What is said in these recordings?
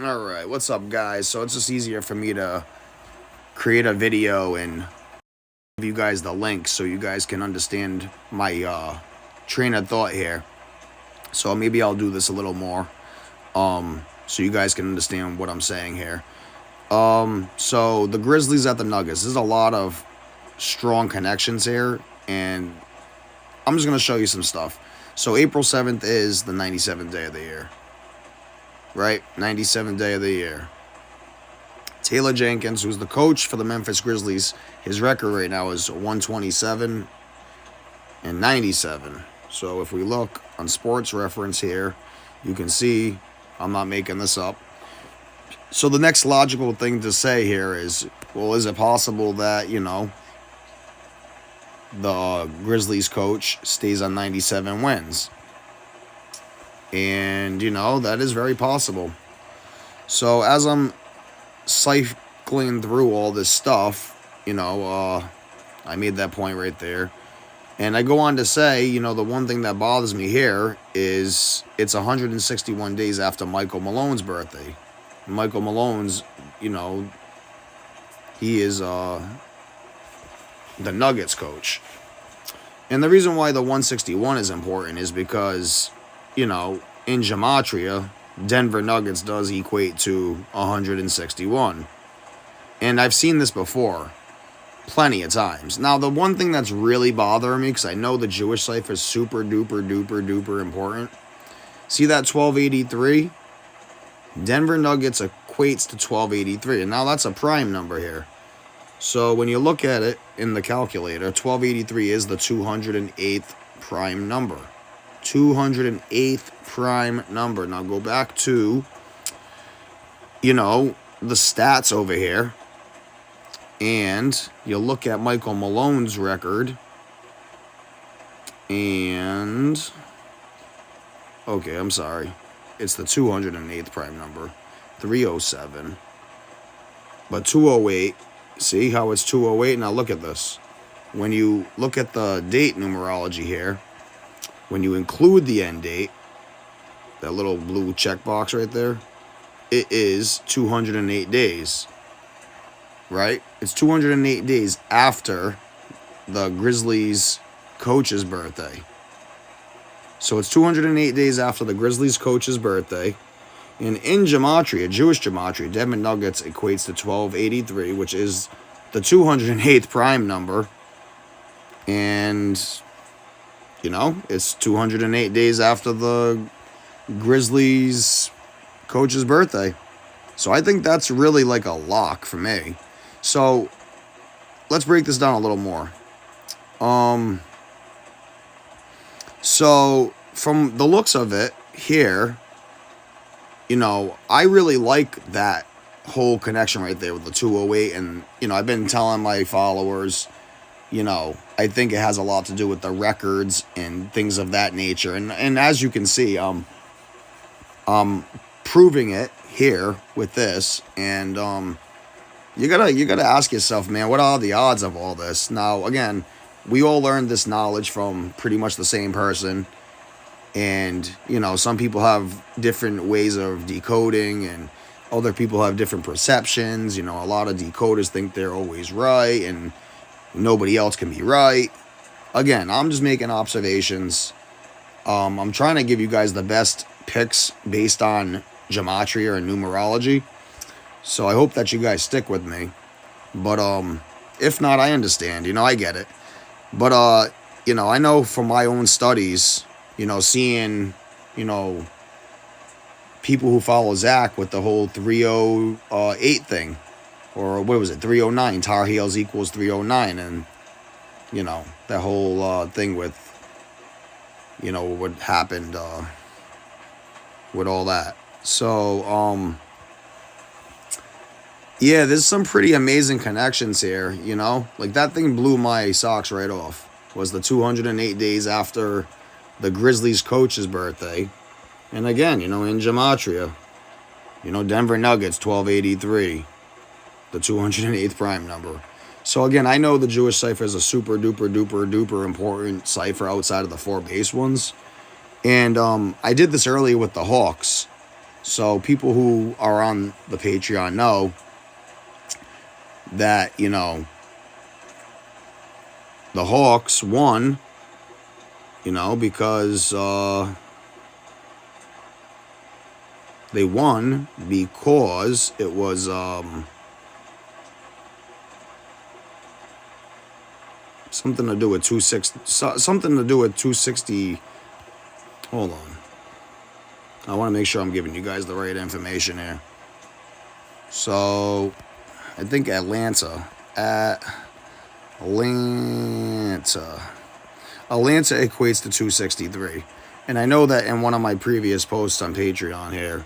Alright, what's up, guys? So it's just easier for me to create a video and give you guys the link so you guys can understand my train of thought here. So maybe I'll do this a little more so you guys can understand what I'm saying here. So the Grizzlies at the Nuggets. There's a lot of strong connections here, and I'm just going to show you some stuff. So April 7th is the 97th day of the year. Right? 97th day of the year. Taylor Jenkins, who's the coach for the Memphis Grizzlies, his record right now is 127 and 97. So if we look on Sports Reference here, you can see I'm not making this up. So the next logical thing to say here is, well, is it possible that, the Grizzlies coach stays on 97 wins? And, that is very possible. So as I'm cycling through all this stuff, I made that point right there. And I go on to say, the one thing that bothers me here is it's 161 days after Michael Malone's birthday. Michael Malone's, he is the Nuggets coach. And the reason why the 161 is important is because, in gematria, Denver Nuggets does equate to 161. And I've seen this before plenty of times. Now, the one thing that's really bothering me, because I know the Jewish cipher is super duper duper duper important. See that 1283? Denver Nuggets equates to 1283. And now that's a prime number here. So when you look at it in the calculator, 1283 is the 208th prime number. 208th prime number. Now go back to, the stats over here. And you look at Michael Malone's record. And, okay, I'm sorry. It's the 208th prime number. 307. But 208, see how it's 208? Now look at this. When you look at the date numerology here, when you include the end date, that little blue checkbox right there, it is 208 days, right? It's 208 days after the Grizzlies coach's birthday. So it's 208 days after the Grizzlies coach's birthday. And in gematria, Jewish gematria, Denver Nuggets equates to 1283, which is the 208th prime number. And it's 208 days after the Grizzlies coach's birthday. So I think that's really like a lock for me. So let's break this down a little more. So from the looks of it here, I really like that whole connection right there with the 208. And, I've been telling my followers, I think it has a lot to do with the records and things of that nature. And as you can see, I'm proving it here with this. And you gotta ask yourself, man, what are the odds of all this? Now, again, we all learned this knowledge from pretty much the same person. And, some people have different ways of decoding, and other people have different perceptions. A lot of decoders think they're always right, and nobody else can be right. Again, I'm just making observations. I'm trying to give you guys the best picks based on gematria and numerology. So I hope that you guys stick with me. But if not, I understand. I get it. But I know from my own studies, seeing, people who follow Zach with the whole 308 thing. Or what was it, 309, Tar Heels equals 309, and, that whole thing with, what happened with all that. So, yeah, there's some pretty amazing connections here, Like, that thing blew my socks right off. Was the 208 days after the Grizzlies coach's birthday. And again, in gematria, Denver Nuggets, 1283. The 208th prime number. So again, I know the Jewish cipher is a super duper duper duper important cipher outside of the four base ones. And I did this earlier with the Hawks. So people who are on the Patreon know that, you know, the Hawks won, you know, because they won because it was something to do with 260, something to do with 260. Hold on. I want to make sure I'm giving you guys the right information here. So, I think Atlanta equates to 263. And I know that in one of my previous posts on Patreon here,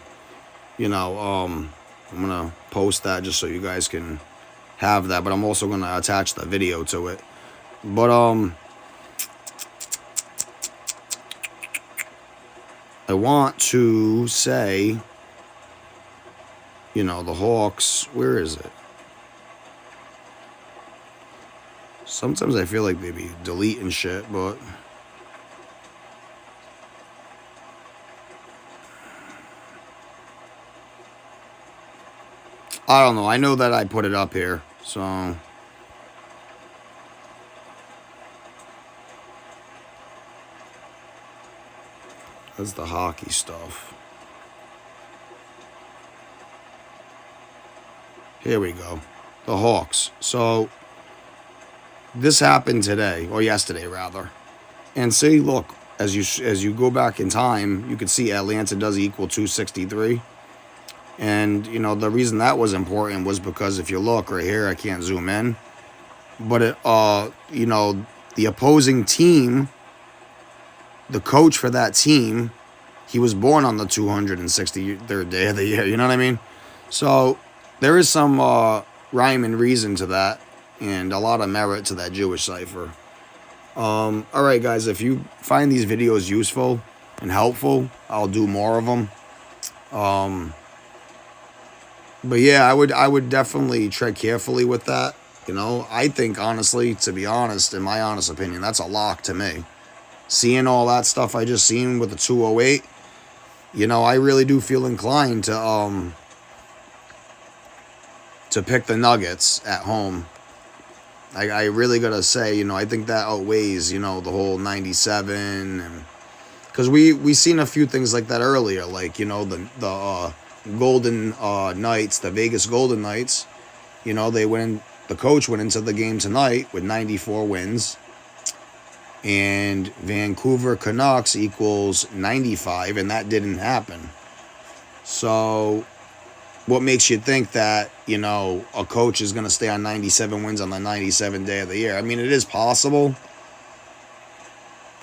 you know, I'm going to post that just so you guys can have that. But I'm also going to attach the video to it. But, I want to say, you know, the Hawks, where is it? Sometimes I feel like they be deleting shit, but I don't know. I know that I put it up here, so that's the hockey stuff. Here we go. The Hawks. So this happened today, or yesterday rather. And see, look, as you go back in time, you can see Atlanta does equal 263. And, you know, the reason that was important was because if you look right here, I can't zoom in, but it, you know, the opposing team, the coach for that team, he was born on the 263rd day of the year. You know what I mean? So there is some rhyme and reason to that, and a lot of merit to that Jewish cipher. All right, guys, if you find these videos useful and helpful, I'll do more of them. But yeah, I would definitely tread carefully with that. You know, I think, honestly, to be honest, in my honest opinion, that's a lock to me. Seeing all that stuff I just seen with the 208, you know, I really do feel inclined to pick the Nuggets at home. I really gotta say, you know, I think that outweighs, you know, the whole 97, and because we seen a few things like that earlier, like, you know, the Golden Knights, the Vegas Golden Knights, you know, the coach went into the game tonight with 94 wins, and Vancouver Canucks equals 95, and that didn't happen. So what makes you think that, you know, a coach is going to stay on 97 wins on the 97th day of the year? I mean, it is possible.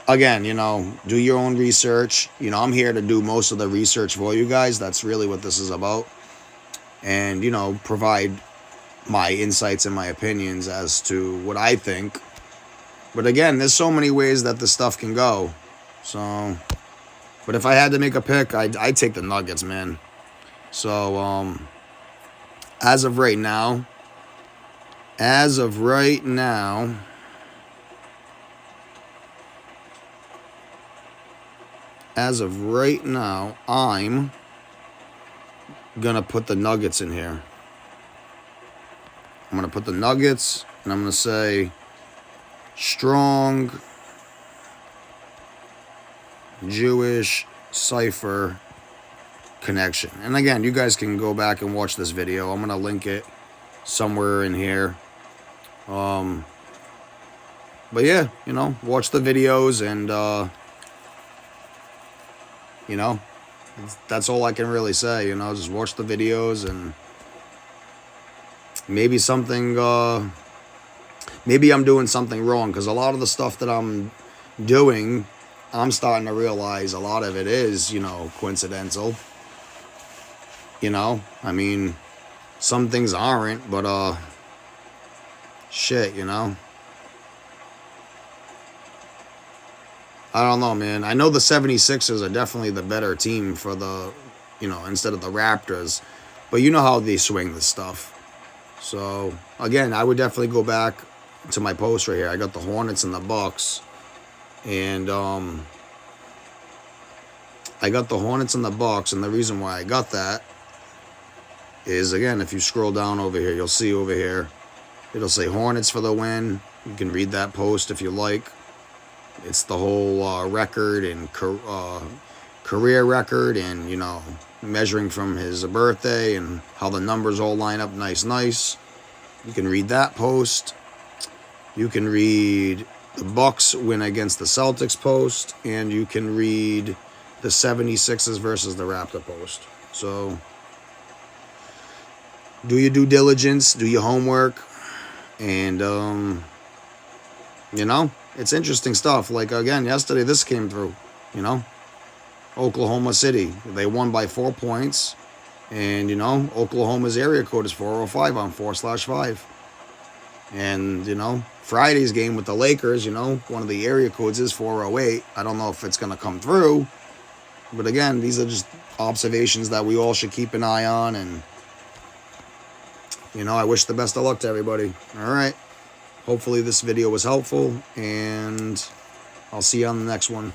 Again, you know, do your own research. You know, I'm here to do most of the research for you guys. That's really what this is about. And, you know, provide my insights and my opinions as to what I think. But again, there's so many ways that this stuff can go. So, but if I had to make a pick, I'd take the Nuggets, man. So, as of right now, I'm gonna put the Nuggets in here. I'm gonna put the Nuggets, and I'm gonna say strong Jewish cipher connection. And again, you guys can go back and watch this video. I'm gonna link it somewhere in here. But yeah, you know, watch the videos, and you know, that's all I can really say. You know, just watch the videos, and maybe maybe I'm doing something wrong, because a lot of the stuff that I'm doing, I'm starting to realize a lot of it is, you know, coincidental. You know, I mean, some things aren't, but shit, you know. I don't know, man. I know the 76ers are definitely the better team for the, you know, instead of the Raptors. But you know how they swing this stuff. So, again, I would definitely go back to my post right here. I got the Hornets and the Bucks. And I got the Hornets and the Bucks, and the reason why I got that is, again, if you scroll down over here, you'll see over here, it'll say Hornets for the win. You can read that post if you like. It's the whole record and career record, and, you know, measuring from his birthday and how the numbers all line up nice. You can read that post. You can read the Bucks win against the Celtics post, and you can read the 76ers versus the Raptor post. So do your due diligence, do your homework, and you know, it's interesting stuff. Like, again, yesterday this came through, you know, Oklahoma City, they won by 4 points, and, you know, Oklahoma's area code is 405 on 4/5. And, you know, Friday's game with the Lakers, you know, one of the area codes is 408. I don't know if it's going to come through. But again, these are just observations that we all should keep an eye on. And, you know, I wish the best of luck to everybody. All right. Hopefully this video was helpful. And I'll see you on the next one.